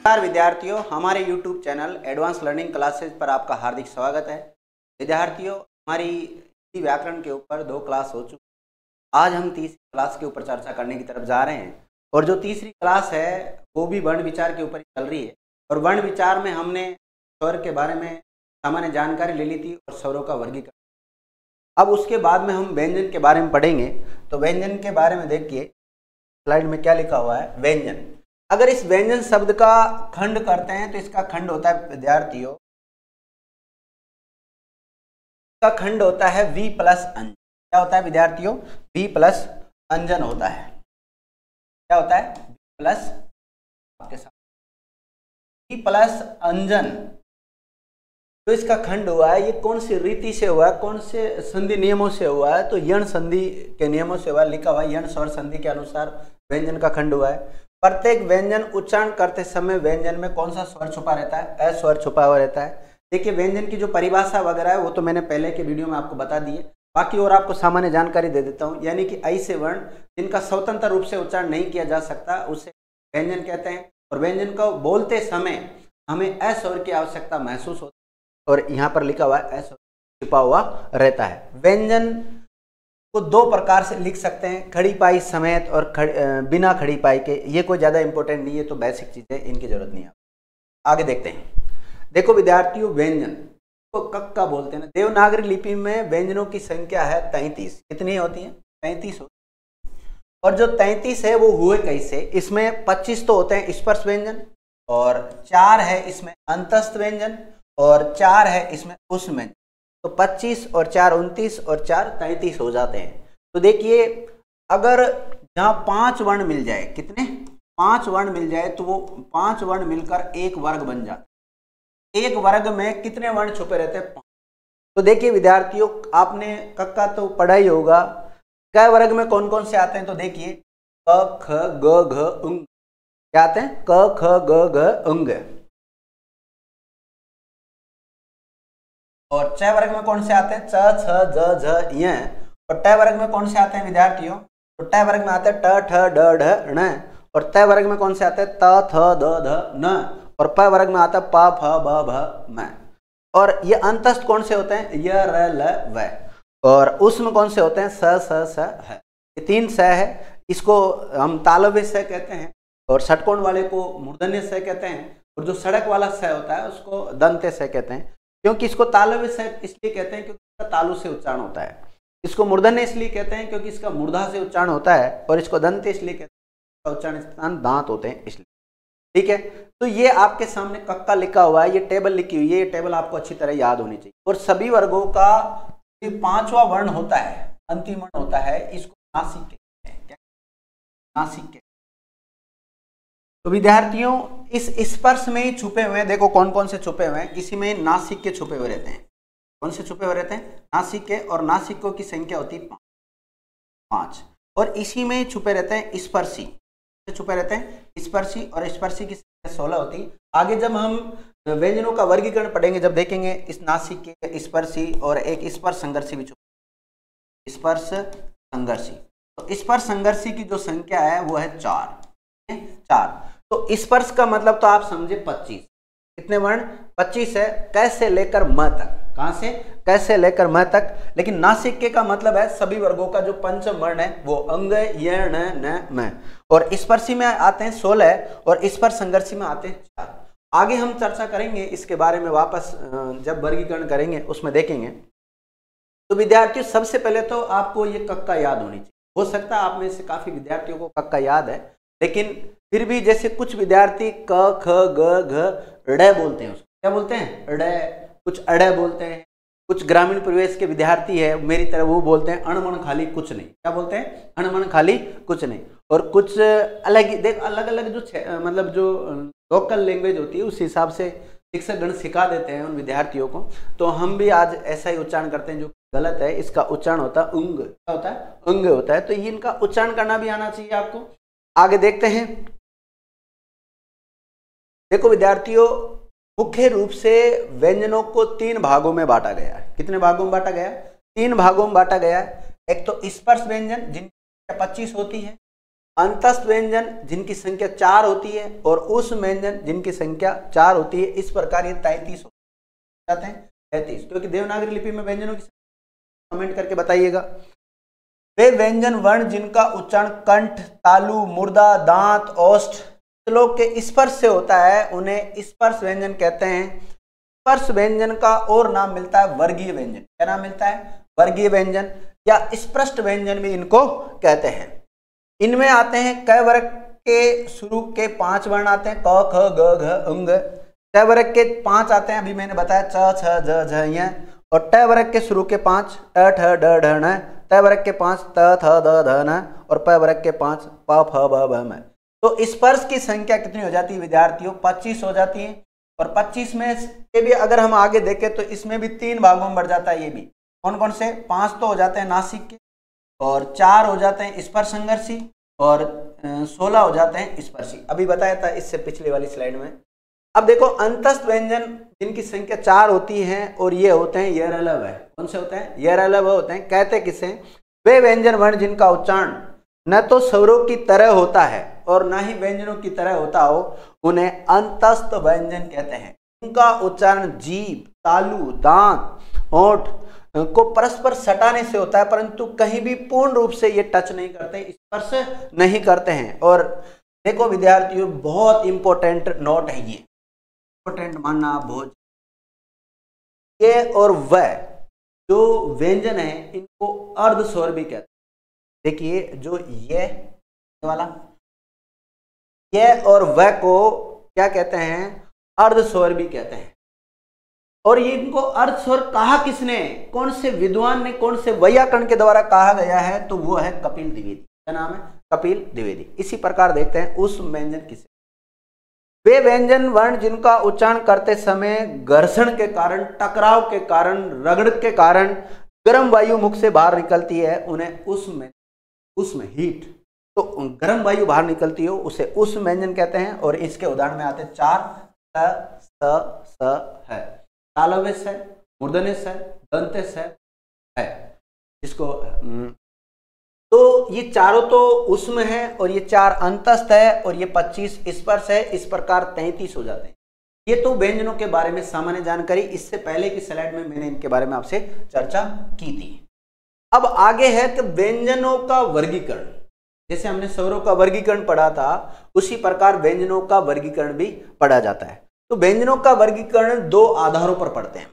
नमस्कार विद्यार्थियों, हमारे YouTube channel advance learning classes पर आपका हार्दिक स्वागत है। विद्यार्थियों, हमारी हिंदी व्याकरण के ऊपर 2 क्लास हो चुकी। आज हम तीसरी क्लास के ऊपर चर्चा करने की तरफ जा रहे हैं और जो तीसरी क्लास है वो भी वर्ण विचार के ऊपर ही चल रही है। और वर्ण विचार में हमने स्वर के बारे में सामान्य जानकारी ले ली थी और स्वरों का वर्गीकरण। अब उसके बाद में हम व्यंजन के बारे में पढ़ेंगे। तो व्यंजन के बारे में देखिए, स्लाइड में क्या लिखा हुआ है। व्यंजन, अगर इस व्यंजन शब्द का खंड करते हैं तो इसका खंड होता है विद्यार्थियों, इसका खंड होता है वी प्लस अंजन। क्या होता है विद्यार्थियों? वी प्लस अंजन होता है। क्या होता है? वी प्लस, आपके साथ वी प्लस अंजन जो इसका खंड हुआ है, ये कौन सी रीति से हुआ है, कौन से संधि नियमों से हुआ है? तो यण संधि के नियमों से हुआ है। लिखा हुआ है यण स्वर संधि के अनुसार व्यंजन का खंड हुआ है। प्रत्येक व्यंजन उच्चारण करते समय व्यंजन में कौन सा स्वर छुपा रहता है? अ स्वर छुपा हुआ रहता है। देखिए, व्यंजन की जो परिभाषा वगैरह है वो तो मैंने पहले के वीडियो में आपको बता दी है। बाकी और आपको सामान्य जानकारी दे देता हूँ। यानी कि ऐसे वर्ण जिनका स्वतंत्र रूप से उच्चारण नहीं किया जा सकता उसे व्यंजन कहते हैं। और व्यंजन को बोलते समय हमें अ स्वर की आवश्यकता महसूस होती है और यहाँ पर लिखा हुआ है अ स्वर छुपा हुआ रहता है। व्यंजन को 2 प्रकार से लिख सकते हैं, खड़ी पाई समेत और बिना खड़ी पाई के। ये कोई ज़्यादा इंपॉर्टेंट नहीं है, तो बेसिक चीज़ें इनकी जरूरत नहीं है। आगे देखते हैं। देखो विद्यार्थियों, व्यंजन को कक्का बोलते हैं। देवनागरी लिपि में व्यंजनों की संख्या है 33। कितनी होती है? 33 होती है। और जो 33 है वो हुए कैसे? इसमें 25 तो होते हैं स्पर्श व्यंजन और 4 है इसमें अंतस्थ व्यंजन और 4 है इसमें उष्म व्यंजन। तो 25 और 4 29 और 4 33 हो जाते हैं। तो देखिए, अगर जहाँ 5 वर्ण मिल जाए, कितने? 5 वर्ण मिल जाए तो वो 5 वर्ण मिलकर एक वर्ग बन जाता है। एक वर्ग में कितने वर्ण छुपे रहते हैं? 5। तो देखिए विद्यार्थियों, आपने कक्का तो पढ़ा ही होगा। क वर्ग में कौन कौन से आते हैं? तो देखिए, क ख ग घ उंग। क्या आते हैं? क ख ग घ उंग। और च वर्ग में कौन से आते हैं? च छ ज झ य। और ट वर्ग में कौन से आते हैं विद्यार्थियों? तो ट वर्ग में आते हैं ट ठ ड ढ ण। और त वर्ग में कौन से आते हैं? त थ द ध न। और प वर्ग में आता है प फ ब भ म। और ये अंतस्थ कौन से होते हैं? य र ल व। और उसमें कौन से होते हैं? स स स ह। ये 3 स है। इसको हम तालव्य स कहते हैं और षटकोण वाले को मूर्धन्य स कहते हैं। और जो सड़क वाला स होता है उसको दंत्य स कहते हैं। क्योंकि इसको तालव्य स इसलिए कहते हैं क्योंकि इसका तालु से उच्चारण होता है। इसको मूर्धन्य इसलिए कहते हैं क्योंकि इसका मूर्धा से उच्चारण होता है। और इसको दंत्य इसलिए कहते हैं, इसका उच्चारण स्थान दांत होते हैं इसलिए। ठीक है, तो ये आपके सामने कक्का लिखा हुआ है, ये टेबल लिखी हुई है। ये टेबल आपको अच्छी तरह याद होनी चाहिए। और सभी वर्गों का 5वां वर्ण होता है, अंतिम वर्ण होता है, इसको नासिक कहते हैं। क्या? नासिक कहते हैं। तो विद्यार्थियों, इस स्पर्श में ही छुपे हुए हैं। देखो कौन कौन से छुपे हुए हैं। इसी में नासिक के छुपे हुए रहते हैं। कौन से छुपे हुए रहते हैं? नासिक के। और नासिकों की संख्या होती है 5। और इसी में ही छुपे रहते हैं स्पर्शी। छुपे रहते हैं स्पर्शी, और स्पर्शी की संख्या 16 होती है। आगे जब हम व्यंजनों का वर्गीकरण पढ़ेंगे, जब देखेंगे इस नासिक के स्पर्शी और एक स्पर्श संघर्षी भी छुपे। स्पर्श संघर्षी, तो स्पर्श संघर्षी की जो संख्या है वो है 4। तो स्पर्श का मतलब तो आप समझे 25। कितने वर्ण? 25 है। कैसे लेकर म तक। कहां से? कैसे लेकर म तक। लेकिन नासिक का मतलब है सभी वर्गों का जो पंचम वर्ण है वो अंग य ण न म। और स्पर्शी में आते हैं 16 और स्पर्श संघर्षी में आते हैं 4। आगे हम चर्चा करेंगे इसके बारे में, वापस जब वर्गीकरण करेंगे उसमें देखेंगे। तो विद्यार्थियों, सबसे पहले तो आपको ये कक्का याद होनी चाहिए। हो सकता है आप में से काफी विद्यार्थियों को कक्का याद है, लेकिन फिर भी जैसे कुछ विद्यार्थी क ख ग घ ड़ बोलते हैं, उसको क्या बोलते हैं? ड़। कुछ अड़ बोलते हैं। कुछ ग्रामीण परिवेश के विद्यार्थी है मेरी तरह, वो बोलते हैं अणमण खाली कुछ नहीं। क्या बोलते हैं? अणमण खाली कुछ नहीं। और कुछ अलग ही, देख अलग अलग जो मतलब जो लोकल लैंग्वेज होती है उस हिसाब से शिक्षक गण सिखा देते हैं उन विद्यार्थियों को। तो हम भी आज ऐसा ही उच्चारण करते हैं जो गलत है। इसका उच्चारण होता है उंग। क्या होता है? उंग होता है। तो ये इनका उच्चारण करना भी आना चाहिए आपको। आगे देखते हैं। देखो विद्यार्थियों, मुख्य रूप से व्यंजनों को 3 भागों में बांटा गया है। कितने भागों में बांटा गया? 3 भागों में बांटा गया है। एक तो स्पर्श व्यंजन जिनकी 25 होती है, अंतस्थ व्यंजन जिनकी संख्या 4 होती है और उस व्यंजन जिनकी संख्या 4 होती है। इस प्रकार ये 33 हो जाते हैं 33, क्योंकि देवनागरी लिपि में व्यंजनों की कमेंट करके बताइएगा। वे व्यंजन वर्ण जिनका उच्चारण कंठ, तालु, मुर्दा, दांत, ओष्ठ, श्लोक के स्पर्श से होता है उन्हें स्पर्श व्यंजन कहते हैं। स्पर्श व्यंजन का और नाम मिलता है वर्गीय व्यंजन। क्या नाम मिलता है? वर्गीय व्यंजन या स्पष्ट व्यंजन भी इनको कहते हैं। इनमें आते हैं क वर्ग के शुरू के 5 वर्ण आते हैं, क, ख, ग, घ, ङ। च वर्ग के 5 आते हैं, अभी मैंने बताया च, छ, ज, झ, ञ। और ट वर्ग के शुरू के 5 ट, ठ, ड, ढ, न। त वर्ग के 5 त, थ, द, ध, न। और प वर्ग के 5 प, फ, ब, भ, म। तो स्पर्श की संख्या कितनी हो जाती है विद्यार्थियों? 25 हो जाती है। और 25 में से भी अगर हम आगे देखें तो इसमें भी 3 भागों में बढ़ जाता है। ये भी कौन कौन से? 5 तो हो जाते हैं नासिक के, और 4 हो जाते हैं स्पर्श संघर्षी, और 16 हो जाते हैं स्पर्शी। अभी बताया था इससे पिछले वाली स्लाइड में। अब देखो अंतस्थ व्यंजन जिनकी संख्या 4 होती है और ये होते हैं यरलव है। कौन से होते हैं? यरलव होते हैं। कहते किसे? वे व्यंजन वर्ण जिनका उच्चारण न तो स्वरों की तरह होता है और न ही व्यंजनों की तरह होता हो, उन्हें अंतस्थ व्यंजन कहते हैं। उनका उच्चारण जीभ, तालु, दांत, होंठ को परस्पर सटाने से होता है, परंतु कहीं भी पूर्ण रूप से ये टच नहीं करते, स्पर्श नहीं करते हैं। और देखो विद्यार्थियों, बहुत इंपॉर्टेंट नोट है ये, इंपॉर्टेंट मानना बहुत। ये और वह जो व्यंजन है इनको अर्ध स्वर भी कहते हैं। देखिए जो ये वाला ये और वह को क्या कहते हैं? अर्ध स्वर भी कहते हैं। और ये इनको अर्ध स्वर कहा किसने? कौन से विद्वान ने, कौन से वैयाकरण के द्वारा कहा गया है? तो वो है कपिल द्विवेदी। क्या नाम है? कपिल द्विवेदी। इसी प्रकार देखते हैं उस व्यंजन किसे? वे व्यंजन वर्ण जिनका उच्चारण करते समय घर्षण के कारण, टकराव के कारण, रगड़ के कारण गर्म वायु मुख से बाहर निकलती है, उन्हें उसमें हीट, तो गर्म वायु बाहर निकलती हो उसे उस व्यंजन कहते हैं। और इसके उदाहरण में आते हैं 4 त, स है, तालव्य है, मूर्धन्य है, दंत्य है। इसको तो ये चारों तो उसमें है और ये 4 अंतस्थ है और ये 25 स्पर्श है। इस प्रकार 33 हो जाते हैं। ये तो व्यंजनों के बारे में सामान्य जानकारी। इससे पहले की स्लाइड में मैंने इनके बारे में आपसे चर्चा की थी। अब आगे है कि व्यंजनों का वर्गीकरण। जैसे हमने स्वरों का वर्गीकरण पढ़ा था, उसी प्रकार व्यंजनों का वर्गीकरण भी पढ़ा जाता है। तो व्यंजनों का वर्गीकरण 2 आधारों पर पढ़ते हैं।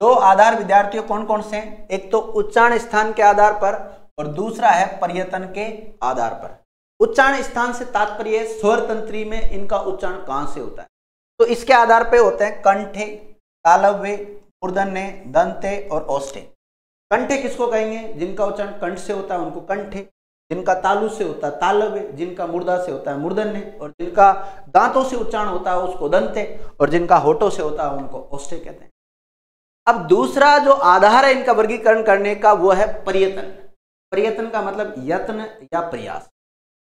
2 आधार विद्यार्थियों कौन कौन से हैं? एक तो उच्चारण स्थान के आधार पर और दूसरा है पर्यतन के आधार पर। उच्चारण स्थान से तात्पर्य स्वर तंत्री में इनका उच्चारण कहां से होता है, तो इसके आधार पे होते हैं कंठे, तालव्य, मूर्धन्य, दंते और ओष्ठे। कंठे किसको कहेंगे? जिनका उच्चारण कंठ से होता है उनको कंठे, जिनका तालु से होता है तालव्य, जिनका मुर्दा से होता है मूर्धन्य, और जिनका दांतों से उच्चारण होता है उसको दंते, और जिनका होठों से होता है उनको ओष्ठे कहते हैं। अब दूसरा जो आधार है इनका वर्गीकरण करने का वो है पर्यतन। पर्यतन का मतलब यत्न या प्रयास।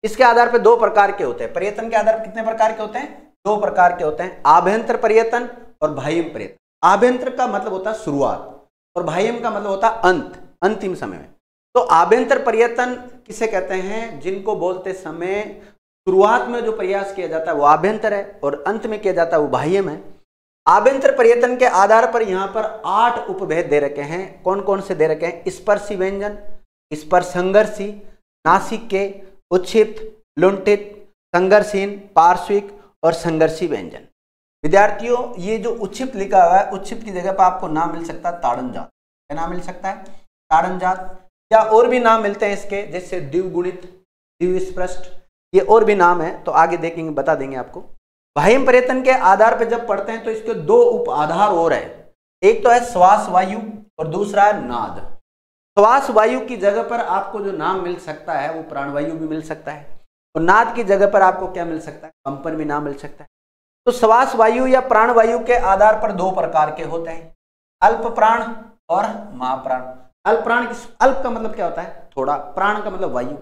इसके आधार पर 2 प्रकार के होते हैं। पर्यतन के आधार पर कितने प्रकार के होते हैं? 2 प्रकार के होते हैं, आभ्यंतर पर्यतन और बाह्यम पर्यतन। आभ्यंतर का मतलब होता है शुरुआत और बाह्यम का मतलब होता है अंत, अंतिम समय में। तो आभ्यंतर पर्यतन किसे कहते हैं? जिनको बोलते समय शुरुआत में जो प्रयास किया जाता है वो आभ्यंतर है और अंत में किया जाता है वो बाह्यम है। आभ्यंतर पर्यतन के आधार पर यहाँ पर 8 उपभेद दे रखे हैं। कौन कौन से दे रखे हैं? स्पर्शी व्यंजन, स्पर्श संघर्षी, नासिक के, उच्छिप्त, लुंठित, संघर्षहीन, पार्श्विक और संघर्षी व्यंजन। विद्यार्थियों ये जो उच्छिप्त लिखा हुआ है, उच्छिप्त की जगह पर आपको नाम मिल सकता है ताड़न जात। क्या नाम मिल सकता है? ताड़न जात, या और भी नाम मिलते हैं इसके, जैसे द्विगुणित, द्विस्पृष्ट, ये और भी नाम है, तो आगे देखेंगे, बता देंगे आपको। बाह्यम पर्यतन के आधार पर जब पढ़ते हैं तो इसके 2 उप आधार और है। एक तो है श्वास वायु और दूसरा है नाद। श्वास वायु की जगह पर आपको जो नाम मिल सकता है वो प्राणवायु भी मिल सकता है, और नाद की जगह पर आपको क्या मिल सकता है? कंपन भी नाम मिल सकता है। तो श्वास वायु या प्राणवायु के आधार पर 2 प्रकार के होते हैं, अल्प प्राण और महाप्राण। अल्प प्राण, अल्प का मतलब क्या होता है? थोड़ा, प्राण का मतलब वायु।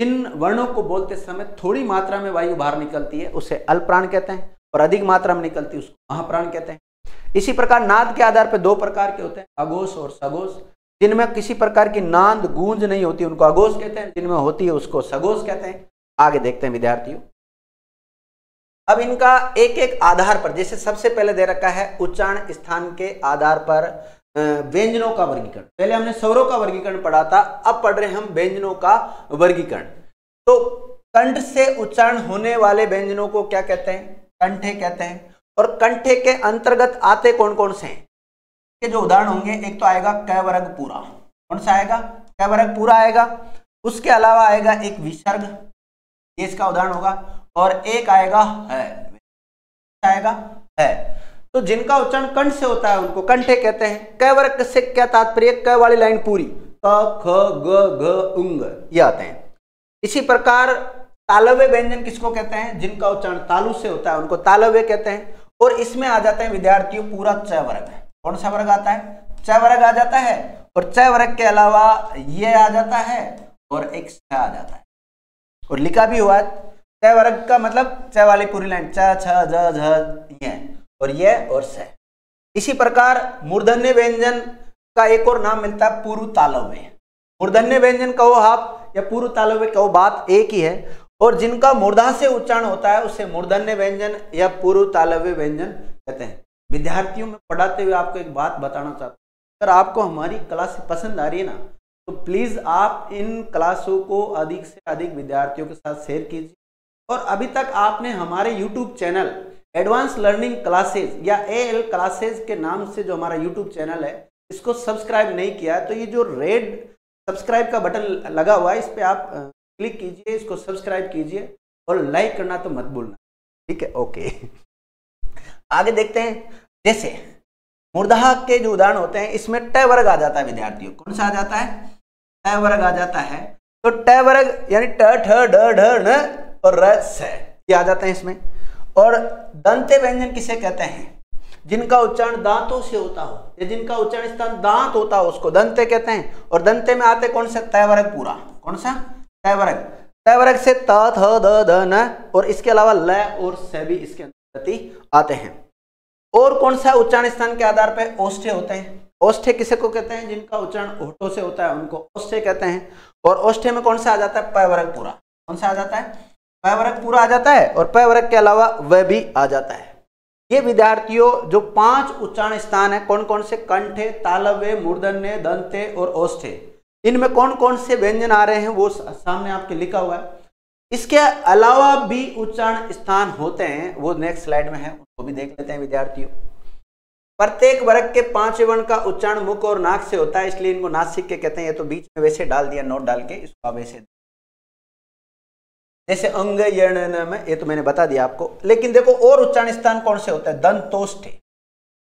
जिन वर्णों को बोलते समय थोड़ी मात्रा में वायु बाहर निकलती है उसे अल्प प्राण कहते हैं, और अधिक मात्रा में निकलती है उसको महाप्राण कहते हैं। इसी प्रकार नाद के आधार पर 2 प्रकार के होते हैं, अघोष और सघोष। जिनमें किसी प्रकार की नाद गूंज नहीं होती उनको अघोष कहते हैं, जिनमें होती है उसको सघोष कहते हैं। आगे देखते हैं विद्यार्थियों। अब इनका एक एक आधार पर, जैसे सबसे पहले दे रखा है उच्चारण स्थान के आधार पर व्यंजनों का वर्गीकरण। पहले हमने स्वरों का वर्गीकरण पढ़ा था, अब पढ़ रहे हैं हम व्यंजनों का वर्गीकरण। तो कंठ से उच्चारण होने वाले व्यंजनों को क्या कहते हैं? कंठे कहते हैं। और कंठे के अंतर्गत आते कौन कौन से हैं? के जो उदाहरण होंगे, एक तो आएगा क वर्ग पूरा। कौन सा आएगा? क वर्ग पूरा आएगा। उसके अलावा आएगा एक विसर्ग, ये इसका उदाहरण होगा। और एक आएगा है, आएगा है। तो जिनका उच्चारण कंठ से होता है उनको कंठे कहते हैं। क वर्ग से क्या तात्पर्य? क वाली लाइन पूरी, क ख ग घ उंग, ये आते हैं। इसी प्रकार तालव्य व्यंजन किसको कहते हैं? जिनका उच्चारण तालु से होता है उनको तालव्य कहते हैं। और इसमें आ जाता है विद्यार्थियों पूरा च वर्ग। कौन सा वर्ग आता है? च वर्ग आ जाता है। और च वर्ग के अलावा ये आ जाता है और एक स आ जाता है। और लिखा भी हुआ है च वर्ग का मतलब च वाली पूरी लाइन, च छ ज झ ये, और ये और स। इसी प्रकार मूर्धन्य व्यंजन का एक और नाम मिलता है पूर्व तालव्य। मूर्धन्य व्यंजन कहो आप या पूर्व तालव्य कहो, बात एक ही है। और जिनका मूर्धा से उच्चारण होता है उसे मूर्धन्य व्यंजन या पूर्व तालव्य व्यंजन कहते हैं। विद्यार्थियों में पढ़ाते हुए आपको एक बात बताना चाहता हूँ, अगर आपको हमारी क्लास पसंद आ रही है ना, तो प्लीज आप इन क्लासों को अधिक से अधिक विद्यार्थियों के साथ शेयर कीजिए। और अभी तक आपने हमारे YouTube channel advance learning classes या AL क्लासेज के नाम से जो हमारा YouTube चैनल है, इसको सब्सक्राइब नहीं किया है, तो ये जो रेड सब्सक्राइब का बटन लगा हुआ है इस पर आप क्लिक कीजिए, इसको सब्सक्राइब कीजिए और लाइक करना तो मत भूलना, ठीक है? ओके, आगे देखते हैं। जैसे मूर्धा के जो उदाहरण होते हैं, इसमें ट वर्ग आ जाता है विद्यार्थियों। कौन सा आ जाता है? ट वर्ग आ जाता है। तो ट वर्ग यानी ट ठ ड ढ न और र स, ये आ जाते हैं इसमें। और दंते व्यंजन किसे कहते हैं? जिनका उच्चारण दांतों से होता हो या जिनका उच्चारण स्थान दांत होता हो उसको दंते कहते हैं। और दंते में आते कौन सा? त वर्ग पूरा। कौन सा? त वर्ग। त वर्ग से त थ द ध न और इसके अलावा ल और स भी इसके अंतर्गत आते हैं। और कौन सा उच्चारण स्थान के आधार पर ओष्ठे होते हैं? ओष्ठे किसे को कहते हैं? जिनका उच्चारण होठों से होता है उनको ओष्ठे कहते हैं। और ओष्ठे में कौन सा आ जाता है? प वर्ग पूरा। कौन सा आ जाता है? प वर्ग पूरा आ जाता है। और प वर्ग के अलावा वह भी आ जाता है। ये विद्यार्थियों जो 5 उच्चारण स्थान है, कौन कौन से? कंठे, तालव्य, मूर्धन्य, दंते और ओष्ठे। इनमें कौन कौन से व्यंजन आ रहे हैं वो सामने आपके लिखा हुआ है। इसके अलावा भी उच्चारण स्थान होते हैं, वो नेक्स्ट स्लाइड में है, उसको भी देख लेते हैं विद्यार्थियों। प्रत्येक वर्ग के 5 वर्ण का उच्चारण मुख और नाक से होता है, इसलिए इनको नासिक के कहते हैं। ये तो बीच में वैसे डाल दिया नोट डाल के, इसको आप वैसे जैसे अंग यण में, ये तो मैंने बता दिया आपको। लेकिन देखो और उच्चारण स्थान कौन से होते हैं? दंतोष्ठे।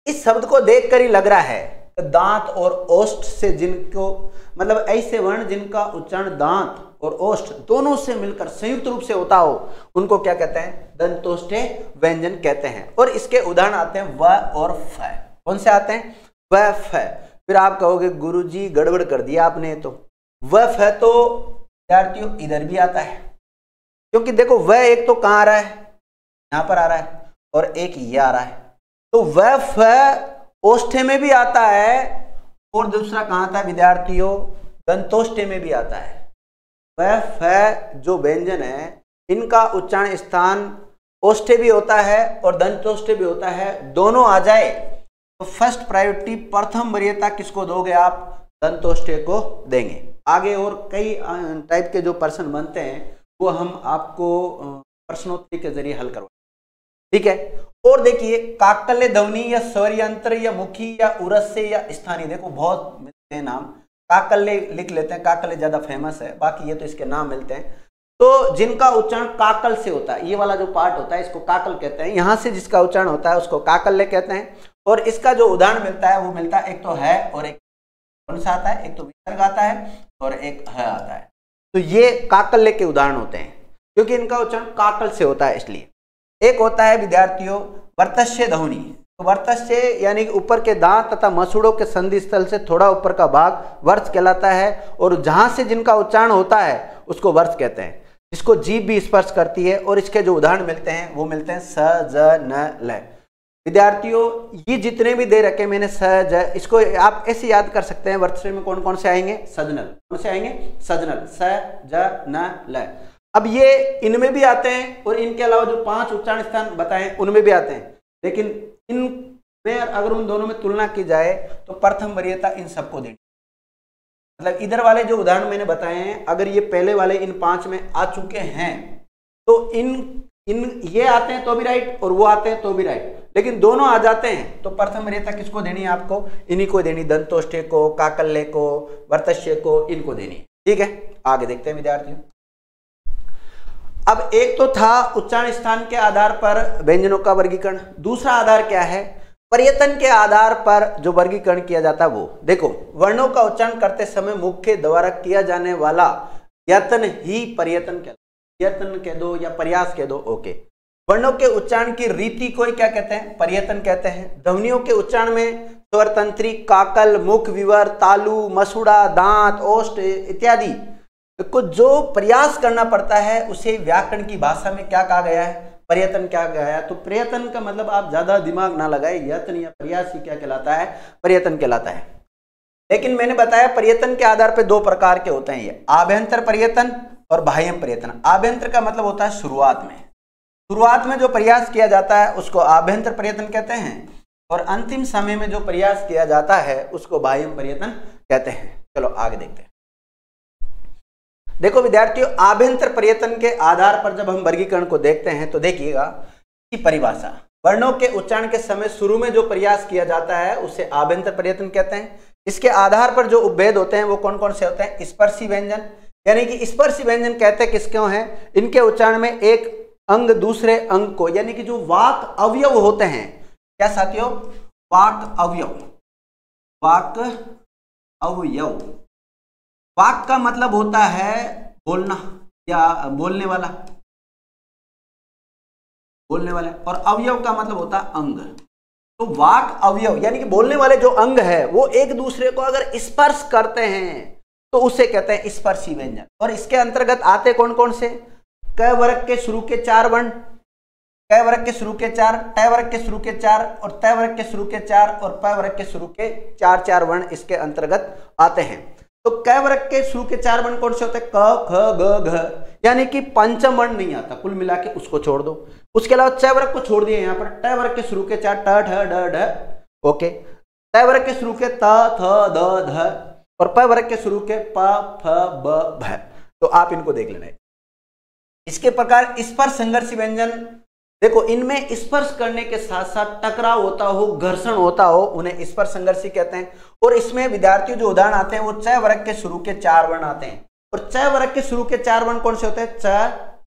इस शब्द को देखकर ही लग रहा है दांत और ओष्ठ से, जिनको मतलब ऐसे वर्ण जिनका उच्चारण दांत और ओष्ठ दोनों से मिलकर संयुक्त रूप से होता हो उनको क्या कहते हैं? दंतोष्ठे व्यंजन कहते हैं। और इसके उदाहरण आते हैं व और फ। कौन से आते हैं? व फ। फिर आप कहोगे गुरुजी गड़बड़ कर दिया आपने, तो व फ तो विद्यार्थियों इधर भी आता है, क्योंकि देखो वह एक तो कहाँ आ रहा है? यहाँ पर आ रहा है, और एक ये आ रहा है। तो वह फ ओष्ठे में भी आता है और दूसरा कहाँ आता है विद्यार्थियों? दंतोष्ठे में भी आता है। वह फ जो व्यंजन है इनका उच्चारण स्थान ओष्ठे भी होता है और दंतोष्ठे भी होता है। दोनों आ जाए तो फर्स्ट प्रायोरिटी, प्रथम वरीयता किसको दोगे आप? दंतोष्ठे को देंगे। आगे और कई टाइप के जो प्रश्न बनते हैं वो हम आपको प्रश्नोत्तरी के जरिए हल करवाएंगे, ठीक है? और देखिए काकल्य ध्वनि या स्वरियंत्र या मुखी या उरस्य या स्थानीय, देखो बहुत मिलते हैं नाम। काकल्य लिख लेते हैं, काकल्य ज्यादा फेमस है, बाकी ये तो इसके नाम मिलते हैं। तो जिनका उच्चारण काकल से होता है, ये वाला जो पार्ट होता है इसको काकल कहते हैं। यहाँ से जिसका उच्चारण होता है उसको काकल्य कहते हैं। और इसका जो उदाहरण मिलता है वो मिलता है, एक तो है और एक कौन सा आता है? एक तो विसर्ग आता है और एक है आता है। तो ये काकल्य के उदाहरण होते हैं क्योंकि इनका उच्चारण काकल से होता है इसलिए। एक होता है विद्यार्थियों वर्तस्य ध्वनि। तो वर्तस्य यानी ऊपर के दांत तथा मसूड़ों के संधि स्थल से थोड़ा ऊपर का भाग वर्ष कहलाता है। और जहां से जिनका उच्चारण होता है उसको वर्ष कहते हैं, जिसको जीभ भी स्पर्श करती है। और इसके जो उदाहरण मिलते हैं वो मिलते हैं स ज न ल। विद्यार्थियों ये जितने भी दे रखे मैंने स ज, इसको आप ऐसे याद कर सकते हैं। वर्तस्य में कौन कौन से आएंगे? सजनल। कौन से आएंगे? सजनल, स ज न ल। अब ये इनमें भी आते हैं और इनके अलावा जो 5 उच्चारण स्थान बताए उनमें भी आते हैं, लेकिन इनमें अगर उन दोनों में तुलना की जाए तो प्रथम वरीयता इन सबको देनी। मतलब इधर वाले जो उदाहरण मैंने बताए हैं, अगर ये पहले वाले इन 5 में आ चुके हैं तो इन ये आते हैं तो भी राइट और वो आते हैं तो भी राइट, लेकिन दोनों आ जाते हैं तो प्रथम वरीयता किसको देनी है? आपको इन्हीं को देनी, दंतोष्ठ्य को, काकल्य को, वर्तस्य को, इनको देनी है। ठीक है, आगे देखते हैं विद्यार्थियों। अब एक तो था उच्चारण स्थान के आधार पर व्यंजनों का वर्गीकरण, दूसरा आधार क्या है? पर्यतन के आधार पर जो वर्गीकरण किया जाता है वो। देखो, वर्णों का उच्चारण करते समय मुख के द्वारा किया जाने वाला यत्न ही पर्यतन कहलाता है। यत्न कह दो या प्रयास कह दो, ओके। वर्णों के उच्चारण की रीति को क्या कहते हैं? पर्यतन कहते हैं। ध्वनियों के उच्चारण में स्वर तंत्री, काकल, मुख विवर, तालु, मसूड़ा, दांत, ओष्ठ इत्यादि को जो प्रयास करना पड़ता है उसे व्याकरण की भाषा में क्या कहा गया है? पर्यतन क्या गया है? तो पर्यतन का मतलब आप ज्यादा दिमाग ना लगाए, यत्न या प्रयास ही क्या कहलाता है? पर्यतन कहलाता है। लेकिन मैंने बताया पर्यतन के आधार पर 2 प्रकार के होते हैं ये, आभ्यंतर पर्यतन और बाह्य पर्यतन। आभ्यंतर का मतलब होता है शुरुआत में जो प्रयास किया जाता है उसको आभ्यंतर पर्यतन कहते हैं, और अंतिम समय में जो प्रयास किया जाता है उसको बाह्य पर्यतन कहते हैं। चलो आगे देखते हैं। देखो विद्यार्थियों, आभ्यंतर पर्यतन के आधार पर जब हम वर्गीकरण को देखते हैं तो देखिएगा कि परिभाषा, वर्णों के उच्चारण के समय शुरू में जो प्रयास किया जाता है उसे आभ्यंतर पर्यतन कहते हैं। इसके आधार पर जो उपभेद होते हैं वो कौन कौन से होते हैं? स्पर्शी व्यंजन, यानी कि स्पर्शी व्यंजन कहते हैं किसको हैं? इनके उच्चारण में एक अंग दूसरे अंग को, यानी कि जो वाक अवयव होते हैं, क्या साथियों? वाक अवयव। वाक अवयव, वाक का मतलब होता है बोलना या बोलने वाला, और अवयव का मतलब होता है अंग। तो वाक अवयव यानी कि बोलने वाले जो अंग है वो एक दूसरे को अगर स्पर्श करते हैं तो उसे कहते हैं स्पर्शी व्यंजन। और इसके अंतर्गत आते कौन कौन से? क वर्ग के शुरू के 4 वर्ण, क वर्ग के शुरू के 4, ट वर्ग के शुरू के 4 और त वर्ग के शुरू के 4 और प वर्ग के शुरू के 4 वर्ण इसके अंतर्गत आते हैं। तो क वर्ग के शुरू के 4 वर्ण कौन से होते हैं? क, ख, ग, घ, यानी कि पंचम वर्ण नहीं आता, कुल मिला के उसको छोड़ दो। उसके अलावा च वर्ग को छोड़ दिए यहाँ पर, ट वर्ग के शुरू के 4, ट, ठ, ड, ढ, ओके। त वर्ग के शुरू के त, थ, द, ध और प वर्ग के शुरू के प, फ, ब, भ। तो आप इनको देख लेना। इसके प्रकार स्पर्श संघर्ष व्यंजन, देखो इनमें स्पर्श करने के साथ साथ टकराव होता हो, घर्षण होता हो, उन्हें स्पर्श संघर्षी कहते हैं। और इसमें विद्यार्थियों जो उदाहरण आते हैं वो च वर्ग के शुरू के 4 वर्ण आते हैं। और च वर्ग के शुरू के 4 वर्ण कौन से होते हैं? च,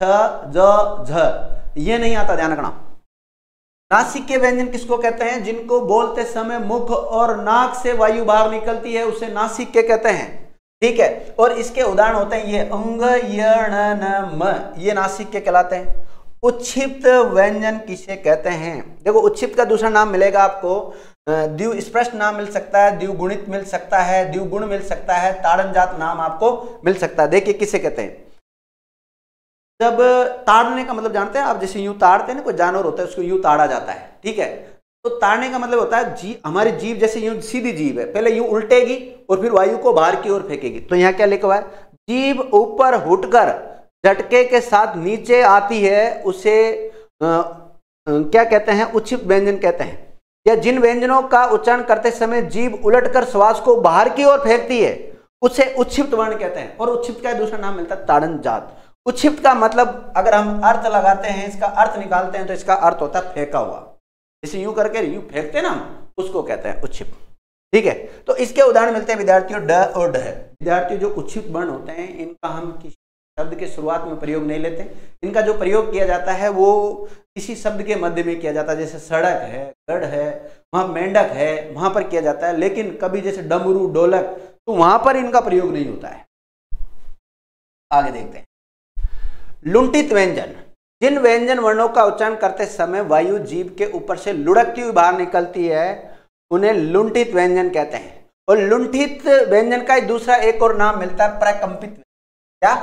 थ, ज, झ। ये नहीं आता, ध्यान रखना। नासिक के व्यंजन किसको कहते हैं? जिनको बोलते समय मुख और नाक से वायु बाहर निकलती है उसे नासिक के कहते हैं। ठीक है, और इसके उदाहरण होते हैं ये अंग, य, न, म, ये नासिक के कहलाते हैं। उच्छिप्त व्यंजन किसे कहते हैं? देखो उच्छिप्त का दूसरा नाम मिलेगा आपको, द्विस्पृष्ट नाम मिल सकता है, द्विगुणित मिल सकता है, द्विगुण मिल सकता है, ताड़नजात नाम आपको मिल सकता है। देखिए किसे कहते हैं। जब ताड़ने का मतलब जानते हैं आप, जैसे यूं ताड़ते हैं ना, कोई जानवर होता है उसको यूं ताड़ा जाता है, ठीक है। तो ताड़ने का मतलब होता है हमारी जीभ जैसे यूं सीधी जीभ है, पहले यूं उल्टेगी और फिर वायु को बाहर की ओर फेंकेगी। तो यहाँ क्या लिखा हुआ है? जीभ ऊपर उठकर झटके के साथ नीचे आती है, उसे क्या कहते हैं? उच्छिप्त व्यंजन कहते हैं। या जिन व्यंजनों का उच्चारण करते समय जीभ उलटकर श्वास को बाहर की ओर फेंकती है उसे उच्छिप्त वर्ण कहते हैं। और उच्छिप्त का दूसरा नाम मिलता है ताड़नजात। उच्छिप्त का मतलब अगर हम अर्थ लगाते हैं, इसका अर्थ निकालते हैं तो इसका अर्थ होता है फेंका हुआ, जैसे यूं करके यूं फेंकते हैं ना, उसको कहते हैं उच्छिप्त। ठीक है, तो इसके उदाहरण मिलते हैं विद्यार्थियों ड और ढ। विद्यार्थियों जो उच्छिप्त वर्ण होते हैं इनका हम किसी शब्द के शुरुआत में प्रयोग नहीं लेते, इनका जो प्रयोग किया जाता है वो किसी शब्द के मध्य में किया जाता है। जैसे सड़क है, गढ़ है, वहां मेंढक है, वहां पर किया जाता है। लेकिन कभी जैसे डमरू, ढोलक, तो वहां पर इनका प्रयोग नहीं होता है। आगे देखते हैं लुंठित व्यंजन। जिन व्यंजन वर्णों का उच्चारण करते समय वायु जीभ के ऊपर से लुढ़कती हुई बाहर निकलती है उन्हें लुंठित व्यंजन कहते हैं। और लुंठित व्यंजन का दूसरा एक और नाम मिलता है प्रकंपित। क्या?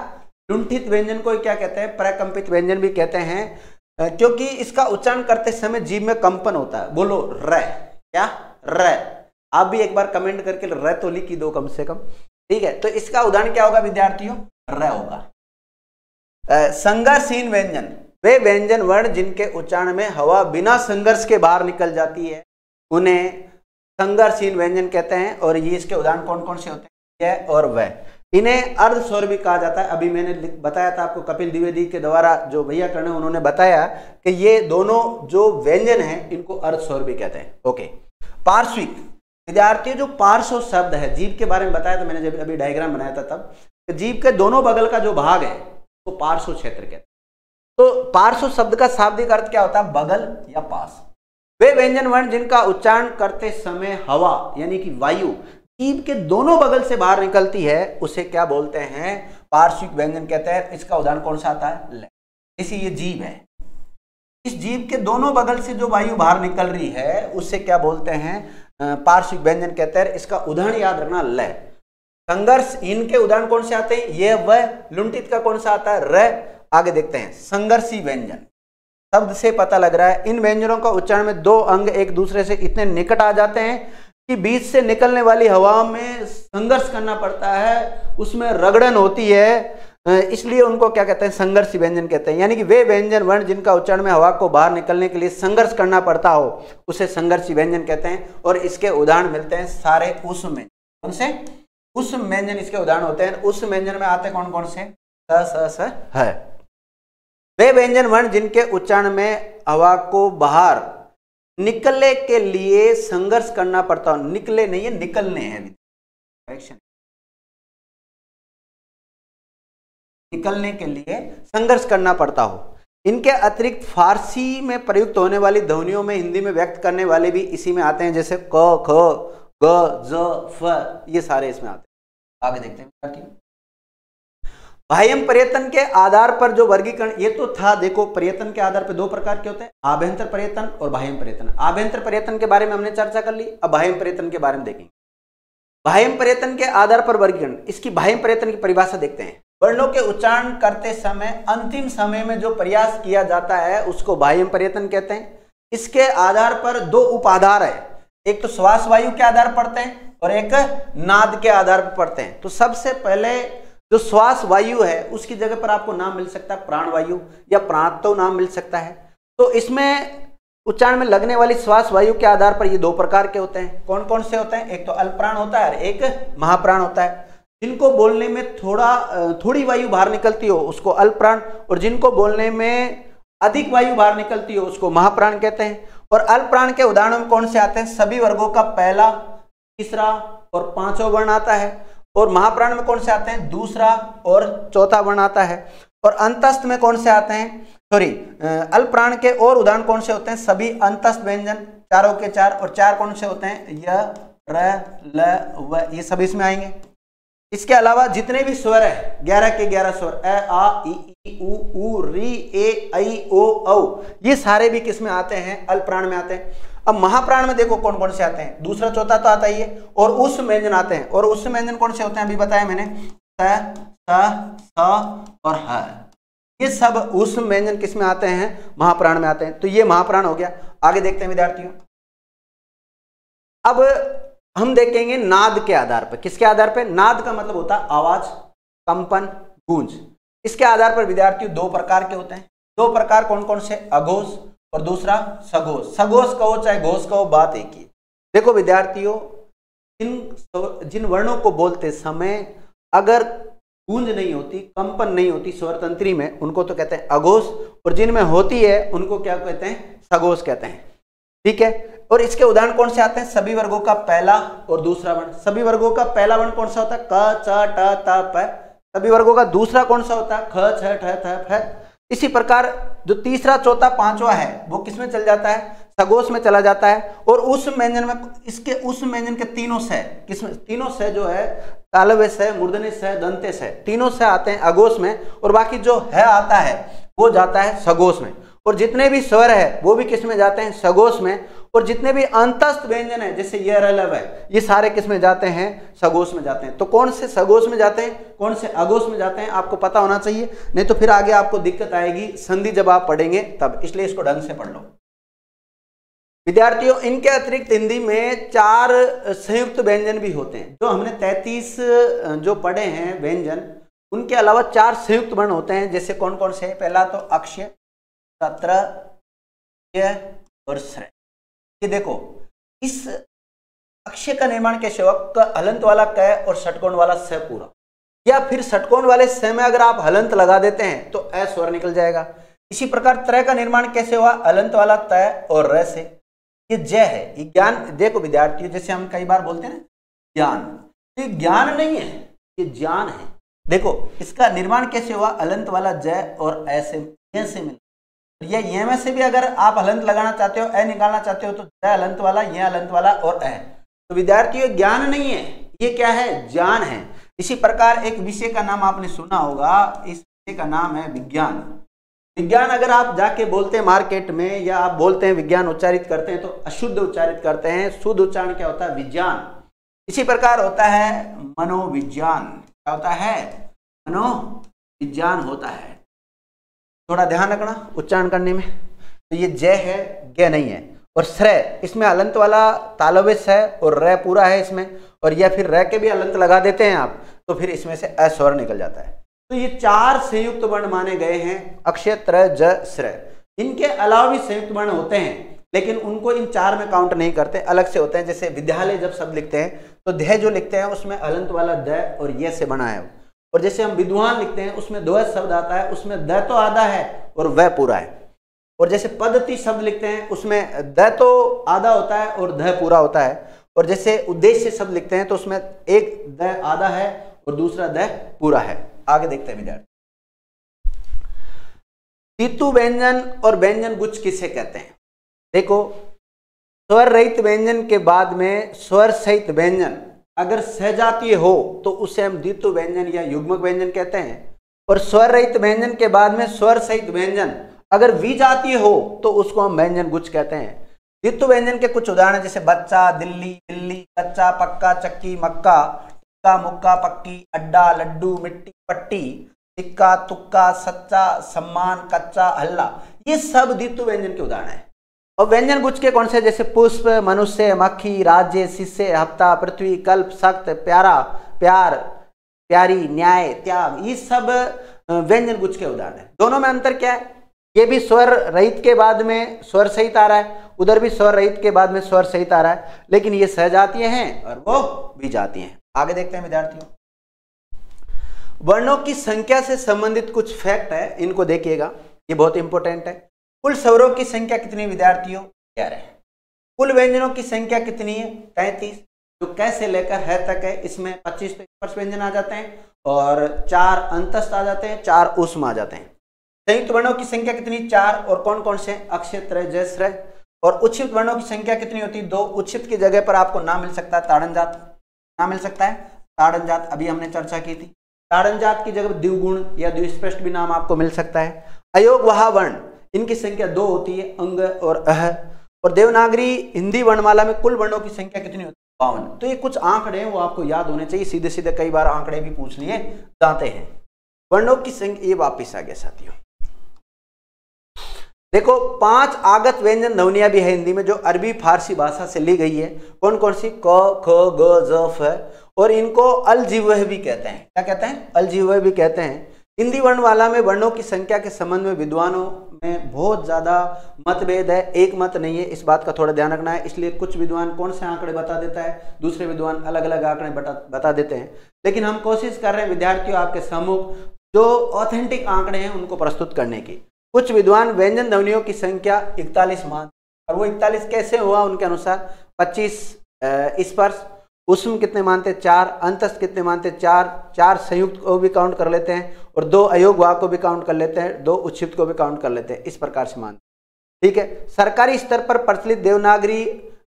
लुंठित व्यंजन को क्या कहते हैं? प्रकंपित व्यंजन भी कहते हैं, क्योंकि इसका उच्चारण करते समय जीभ में कंपन होता है। बोलो र। क्या? र। आप भी एक बार कमेंट करके र तो लिखी दो कम से कम। ठीक है, तो इसका उदाहरण क्या होगा विद्यार्थियों? र होगा। संघर्षहीन व्यंजन, वे व्यंजन वर्ण जिनके उच्चारण में हवा बिना संघर्ष के बाहर निकल जाती है उन्हें संघर्षहीन व्यंजन कहते हैं। और ये इसके उदाहरण कौन कौन से होते हैं? यह और वह। इन्हें अर्ध स्वर भी कहा जाता है। अभी मैंने बताया था आपको, कपिल द्विवेदी के द्वारा जो भैया कर्ण उन्होंने बताया कि ये दोनों जो व्यंजन हैं इनको अर्ध स्वर भी कहते हैं। ओके, पार्श्विक विद्यार्थी, जो पार्श्व शब्द है, जीभ के बारे में बताया था मैंने जब अभी डायग्राम बनाया था तब, कि जीभ के दोनों बगल का जो भाग है वो पार्श्व क्षेत्र कहते हैं। तो पार्श्व शब्द का शाब्दिक अर्थ क्या होता है? बगल या पास। वे व्यंजन वर्ण जिनका उच्चारण करते समय हवा यानी कि वायु जीभ के दोनों बगल से बाहर निकलती है उसे क्या बोलते हैं? पार्श्विक व्यंजन कहते हैं। इसका उदाहरण कौन सा आता है? ल। इसी ये जीभ है, इस जीभ के दोनों बगल से जो वायु बाहर निकल रही है उसे क्या बोलते हैं? पार्श्विक व्यंजन कहते हैं। इसका उदाहरण याद रखना, ल। संघर्ष, इनके उदाहरण कौन से आते हैं? ये वह। लुंठित का कौन सा आता है? र। आगे देखते हैं, संघर्षी व्यंजन। शब्द से पता लग रहा है इन व्यंजनों का उच्चारण में दो अंग एक दूसरे से इतने निकट आ जाते हैं कि बीच से निकलने वाली हवा में संघर्ष करना पड़ता है, उसमें रगड़न होती है, इसलिए उनको क्या कहते हैं? संघर्षी व्यंजन कहते हैं। यानी कि वे व्यंजन वर्ण जिनका उच्चारण में हवा को बाहर निकलने के लिए संघर्ष करना पड़ता हो उसे संघर्षी व्यंजन कहते हैं। और इसके उदाहरण मिलते हैं सारे उस में। कौन से? उस व्यंजन इसके उदाहरण होते हैं। उस व्यंजन में आते कौन कौन से? स है। वे व्यंजन वर्ण जिनके उच्चारण में हवा को बाहर निकलने के लिए संघर्ष करना पड़ता हो, निकले नहीं है, निकलने हैं, निकलने के लिए संघर्ष करना पड़ता हो। इनके अतिरिक्त फारसी में प्रयुक्त होने वाली ध्वनियों में हिंदी में व्यक्त करने वाले भी इसी में आते हैं, जैसे क, ख, ग, ज, फ, ये सारे इसमें आते हैं। आगे देखते हैं, बाह्यम पर्यटन के आधार पर जो वर्गीकरण, ये तो था। देखो, पर्यटन के आधार पर दो प्रकार के होते हैं, आभ्यंतर पर्यटन और बाह्यम पर्यटन। आभ्यंतर पर्यटन के बारे में हमने चर्चा कर ली, अब बाह्यम पर्यटन के बारे में देखेंगे। बाह्यम पर्यटन के आधार पर वर्गीकरण, इसकी बाह्यम पर्यटन की परिभाषा देखते हैं। वर्णों के उच्चारण करते समय अंतिम समय में जो प्रयास किया जाता है उसको बाह्यम पर्यटन कहते हैं। इसके आधार पर दो उपाधार है, एक तो श्वास वायु के आधार पर पढ़ते हैं और एक नाद के आधार पर पढ़ते हैं। तो सबसे पहले जो श्वास वायु है उसकी जगह पर आपको नाम मिल सकता है प्राण वायु या प्राणत्व नाम मिल सकता है। तो इसमें उच्चारण में लगने वाली श्वास वायु के आधार पर ये दो प्रकार के होते हैं। कौन कौन से होते हैं? एक तो अल्पप्राण होता है और एक महाप्राण होता है। जिनको बोलने में थोड़ी वायु बाहर निकलती हो उसको अल्पप्राण, और जिनको बोलने में अधिक वायु बाहर निकलती हो उसको महाप्राण कहते हैं। और अल्पप्राण के उदाहरण में कौन से आते हैं? सभी वर्गों का पहला, तीसरा और पांचवा वर्ण आता है। और महाप्राण में कौन से आते हैं? दूसरा और चौथा वर्ण आता है। और अंतस्थ में कौन से आते हैं? अल्पप्राण के और उदाहरण कौन से होते हैं? सभी अंतस्थ व्यंजन, चारों के चार। और चार कौन से होते हैं? य, र, ल, व, ये सब इसमें आएंगे। इसके अलावा जितने भी स्वर है 11 के 11 स्वर, अ, आ, इ, उ, री, ए, ऐ, ओ, औ, ये सारे भी किस में आते हैं? अल्पप्राण में आते हैं। अब महाप्राण में देखो कौन कौन से आते हैं, दूसरा चौथा तो आता ही है, और उस व्यंजन आते हैं। और उस व्यंजन कौन से होते हैं? अभी बताया मैंने, त, स और ह, ये सब उस व्यंजन किस में आते हैं? महाप्राण में आते हैं। तो ये महाप्राण हो गया। आगे देखते हैं विद्यार्थियों, अब हम देखेंगे नाद के आधार पर। किसके आधार पर? नाद का मतलब होता है आवाज, कंपन, गूंज। इसके आधार पर विद्यार्थियों दो प्रकार के होते हैं। दो प्रकार कौन कौन से? अघोष और दूसरा सघोष। सघोष कहो चाहे घोष कहो, बात एक ही। देखो विद्यार्थियों, जिन वर्णों को बोलते समय अगर गूंज नहीं होती, कंपन नहीं होती स्वर तंत्री में, उनको तो कहते हैं अघोष, और जिनमें होती है उनको क्या कहते हैं? सघोष कहते हैं। ठीक है। और इसके उदाहरण कौन से आते हैं? सभी वर्गों का पहला और दूसरा वर्ण। सभी वर्गों का पहला वर्ण कौन सा होता है? क, च, ट, त, प। सभी वर्गों का दूसरा कौन सा होता है? ख, छ, ठ, थ, फ। इसी प्रकार जो तीसरा, चौथा, पांचवा है वो किसमें चल जाता है? सघोष में चला जाता है। और उस व्यंजन में, इसके उस व्यंजन के तीनों से, किसमें? तीनों से जो है, तालव्य से, मूर्धन्य से, दंत्य से, तीनों से आते हैं अघोष में, और बाकी जो है आता है वो जाता है सघोष में। और जितने भी स्वर है वो भी किस में जाते हैं? सघोष में। और जितने भी अंतस्थ व्यंजन है जैसे ये, र, ल, व, ये सारे किस में जाते हैं? सघोष में जाते हैं। तो कौन से सघोष में जाते हैं, कौन से अघोष में जाते हैं, आपको पता होना चाहिए, नहीं तो फिर आगे आपको दिक्कत आएगी संधि जब आप पढ़ेंगे तब। इसलिए इसको ढंग से पढ़ लो विद्यार्थियों। इनके अतिरिक्त हिंदी में 4 संयुक्त व्यंजन भी होते हैं। जो हमने 33 जो पढ़े हैं व्यंजन, उनके अलावा 4 संयुक्त वर्ण होते हैं, जैसे कौन कौन से? पहला तो अक्ष, सत्र और श्रय। ये देखो, इस अक्षय का निर्माण कैसे हुआ? हलंत वाला क और षटकोण वाला स पूरा, या फिर षटकोण वाले स में अगर आप हलंत लगा देते हैं तो अ स्वर निकल जाएगा। इसी प्रकार त्रय का निर्माण कैसे हुआ? हलंत वाला त और र से। ये ज है, ये ज्ञान। देखो विद्यार्थियों, जैसे हम कई बार बोलते हैं ना ज्ञान, तो ये ज्ञान नहीं है, ये ज्ञान है। देखो इसका निर्माण कैसे हुआ? हलंत वाला ज और अ से, य से मिला। ये में से भी अगर आप हलंत लगाना चाहते हो, अ निकालना चाहते हो, तो ज हलंत वाला, ये हलंत वाला और अ। तो विद्यार्थियों ज्ञान नहीं है, ये क्या है? ज्ञान है। इसी प्रकार एक विषय का नाम आपने सुना होगा, इस विषय का नाम है विज्ञान। विज्ञान अगर आप जाके बोलते हैं मार्केट में, या आप बोलते हैं विज्ञान उच्चारित करते हैं, तो अशुद्ध उच्चारित करते हैं। शुद्ध उच्चारण क्या होता है? विज्ञान। इसी प्रकार होता है मनोविज्ञान। क्या होता है? मनोविज्ञान होता है। थोड़ा ध्यान रखना उच्चारण करने में। तो ये ज है, ग नहीं है। और श्रय, इसमें हलंत वाला तालव्य है और र पूरा है इसमें, और या फिर र के भी हलंत लगा देते हैं आप, तो फिर इसमें से अ स्वर निकल जाता है। तो ये 4 संयुक्त वर्ण माने गए हैं, अक्षय, त्रय, ज, श्रय। इनके अलावा भी संयुक्त वर्ण होते हैं, लेकिन उनको इन 4 में काउंट नहीं करते, अलग से होते हैं। जैसे विद्यालय जब शब्द लिखते हैं तो ध्य जो लिखते हैं उसमें हलंत वाला द और ये से बना है। और जैसे हम विद्वान लिखते हैं उसमें द्व शब्द आता है, उसमें द तो आधा है और वह पूरा है। और जैसे पद्धति शब्द लिखते हैं उसमें द तो आधा होता है और ध पूरा होता है। और जैसे उद्देश्य शब्द लिखते हैं तो उसमें एक द आधा है और दूसरा द पूरा है। आगे देखते हैं विद्यार्थी, धातु व्यंजन और व्यंजन गुच्छ किसे कहते हैं? देखो, स्वर रहित व्यंजन के बाद में स्वर सहित व्यंजन अगर सहजातीय हो तो उसे हम द्वित्व व्यंजन या युग्मक व्यंजन कहते हैं। और स्वर रहित व्यंजन के बाद में स्वर सहित व्यंजन अगर विजातीय हो तो उसको हम व्यंजन गुच्छ कहते हैं। द्वित्व व्यंजन के कुछ उदाहरण जैसे बच्चा, दिल्ली, बिल्ली, कच्चा, पक्का, चक्की, मक्का, टिक्का, मुक्का, पक्की, अड्डा, लड्डू, मिट्टी, पट्टी, टिक्का, तुक्का, सच्चा, सम्मान, कच्चा, हल्ला, ये सब द्वित्व व्यंजन के उदाहरण हैं। और व्यंजन गुच्छ के कौन से? जैसे पुष्प, मनुष्य, मक्खी, राज्य, शिष्य, हफ्ता, पृथ्वी, कल्प, सख्त, प्यारा, प्यार, प्यारी, न्याय, त्याग, ये सब व्यंजन गुच्छ के उदाहरण हैं। दोनों में अंतर क्या है? ये भी स्वर रहित के बाद में स्वर सहित आ रहा है, उधर भी स्वर रहित के बाद में स्वर सहित आ रहा है, लेकिन ये सहजातीय हैं और वो विजातीय हैं। आगे देखते हैं विद्यार्थियों, वर्णों की संख्या से संबंधित कुछ फैक्ट है, इनको देखिएगा, ये बहुत इंपॉर्टेंट है। कुल स्वरों की संख्या कितनी विद्यार्थियों? 11। कुल व्यंजनों की संख्या कितनी है? 33। जो क से लेकर है तक है, इसमें 25 तो स्पर्श व्यंजन आ जाते हैं और 4 अंतस्थ आ जाते हैं, 4 ऊष्म आ जाते हैं। संयुक्त वर्णों की संख्या कितनी? 4। और कौन कौन से? अक्षय, त्रय, ज, श्रय। और उच्छिष्ट वर्णों की संख्या कितनी होती है? 2। उच्छिष्ट की जगह पर आपको नाम मिल सकता है ताड़न जात, नाम मिल सकता है ताड़न जात, अभी हमने चर्चा की थी। ताड़न जात की जगह द्विगुण या द्विस्पष्ट भी नाम आपको मिल सकता है। अयोग वहा वर्ण, इनकी संख्या 2 होती है, अंग और अह। और देवनागरी हिंदी वर्णमाला में कुल वर्णों की संख्या कितनी होती है? 52। तो ये कुछ आंकड़े हैं, वो आपको याद होने चाहिए, सीधे सीधे कई बार आंकड़े भी पूछ लिए जाते हैं। वर्णों की संख्या, ये वापिस आ गया साथियों। देखो 5 आगत व्यंजन ध्वनियां भी है हिंदी में, जो अरबी फारसी भाषा से ली गई है। कौन कौन सी? क, ख, ग, ज, फ। और इनको अलजिह्व भी कहते हैं। क्या कहते हैं? अलजिह्व भी कहते हैं। हिंदी वर्णमाला में वर्णों की संख्या के संबंध में विद्वानों में बहुत ज्यादा मतभेद है, एक मत नहीं है, इस बात का थोड़ा ध्यान रखना है। इसलिए कुछ विद्वान कौन से आंकड़े बता देता है, दूसरे विद्वान अलग अलग आंकड़े बता देते हैं। लेकिन हम कोशिश कर रहे हैं विद्यार्थियों आपके सम्मुख जो ऑथेंटिक आंकड़े हैं उनको प्रस्तुत करने की। कुछ विद्वान व्यंजन ध्वनियों की संख्या 41 मान, और वो 41 कैसे हुआ उनके अनुसार? 25 स्पर्श, ऊष्म कितने मानते? 4, अंतस्थ कितने मानते? 4, 4 संयुक्त को भी काउंट कर लेते हैं और 2 अयोग वाह को भी काउंट कर लेते हैं, 2 उच्छिष्ट को भी काउंट कर लेते हैं, इस प्रकार से मानते। ठीक है। सरकारी स्तर पर प्रचलित देवनागरी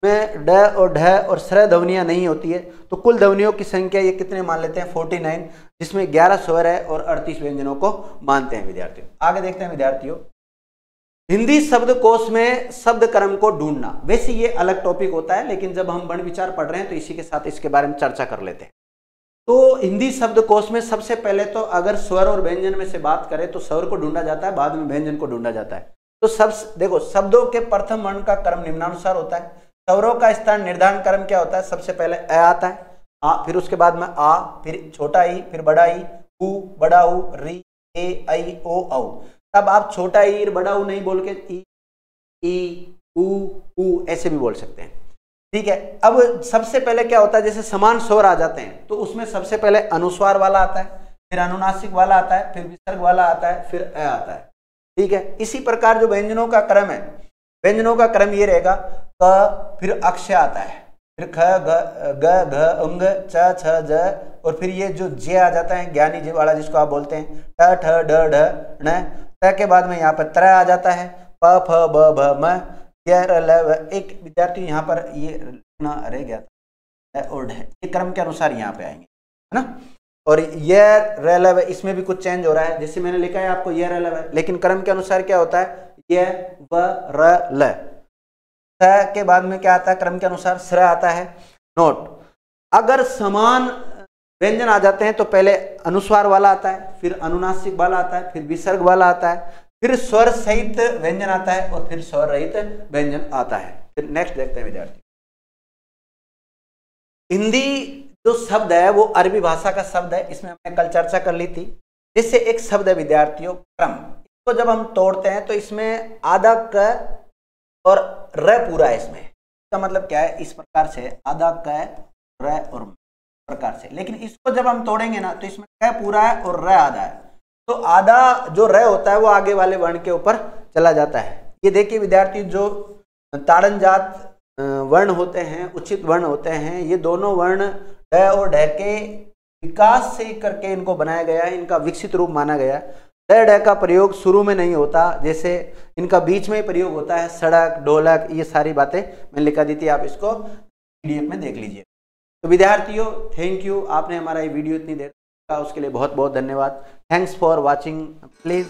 में ड और ढ और श्र ध्वनियां नहीं होती है, तो कुल ध्वनियों की संख्या ये कितने मान लेते हैं? 49, जिसमें 11 स्वर है और 38 व्यंजनों को मानते हैं विद्यार्थियों। आगे देखते हैं विद्यार्थियों, हिंदी शब्दकोश में शब्द क्रम को ढूंढना। वैसे ये अलग टॉपिक होता है, लेकिन जब हम वर्ण विचार पढ़ रहे हैं तो इसी के साथ इसके बारे में चर्चा कर लेते हैं। तो हिंदी शब्दकोश में सबसे पहले तो अगर स्वर और व्यंजन में से बात करें तो स्वर को ढूंढा जाता है, बाद में व्यंजन को ढूंढा जाता है। तो सब देखो, शब्दों के प्रथम वर्ण का क्रम निम्नानुसार होता है। स्वरों का स्थान निर्धारण क्रम क्या होता है? सबसे पहले अ आता है, आ, फिर उसके बाद में आ, फिर छोटा ई, फिर बड़ा ई, उ बड़ा उ, री, ए, ऐ, ओ, औ। तब आप छोटा ई बड़ा उ नहीं बोल के ई, उ ऐसे भी बोल सकते हैं। ठीक है, अब सबसे पहले क्या होता है, जैसे समान स्वर आ जाते हैं तो उसमें सबसे पहले अनुस्वार वाला आता है, फिर अनुनासिक वाला आता है, फिर विसर्ग वाला आता है, फिर अ आता है। ठीक है, इसी प्रकार जो व्यंजनों का क्रम है, व्यंजनों का क्रम ये रहेगा, क, फिर अक्ष आता है, फिर ख, ग, घ, उंग, च, छ, ज, और फिर ये जो जे आ जाता है, ज्ञानी जे वाला जिसको आप बोलते हैं, ट, ठ, ड, ढ, ण। त के बाद में यहाँ पर त्र आ जाता है, प, फ, ब, भ, म, य, र, ल, व। एक विद्यार्थी यहाँ पर ये लिखना रह गया था, और ढ, ये क्रम के अनुसार यहाँ पे आएंगे, है ना। और य, र, ल, व, इसमें भी कुछ चेंज हो रहा है, जैसे मैंने लिखा है आपको य, र, ल, व, लेकिन क्रम के अनुसार क्या होता है, य, व, र, ल। स के बाद में क्या आता है, क्रम के अनुसार स्र आता है। नोट, अगर समान व्यंजन आ जाते हैं तो पहले अनुस्वार वाला आता है, फिर अनुनासिक वाला आता है, फिर विसर्ग वाला आता है, फिर स्वर सहित व्यंजन आता है, और फिर स्वर रहित व्यंजन आता है। फिर नेक्स्ट देखते हैं विद्यार्थी, हिंदी जो शब्द है वो अरबी भाषा का शब्द है, इसमें हमने कल चर्चा कर ली थी। जैसे एक शब्द है विद्यार्थियों क्रम, इसको जब हम तोड़ते हैं तो इसमें आधा क और र पूरा है, इसमें इसका मतलब क्या है, इस प्रकार से आधा क, र और प्रकार से। लेकिन इसको जब हम तोड़ेंगे ना तो इसमें क पूरा है और र आधा है, तो आधा जो र होता है वो आगे वाले वर्ण के ऊपर चला जाता है। ये देखिए विद्यार्थी, जो ताड़न जात वर्ण होते हैं, उचित वर्ण होते हैं, ये दोनों वर्ण ड और ढ के विकास से करके इनको बनाया गया है, इनका विकसित रूप माना गया है। ड ढ का प्रयोग शुरू में नहीं होता, जैसे इनका बीच में ही प्रयोग होता है, सड़क, ढोलक, ये सारी बातें मैंने लिखा दी थी, आप इसको PDF में देख लीजिए। तो विद्यार्थियों थैंक यू, आपने हमारा ये वीडियो इतनी देर देखा उसके लिए बहुत बहुत धन्यवाद। Thanks for watching, please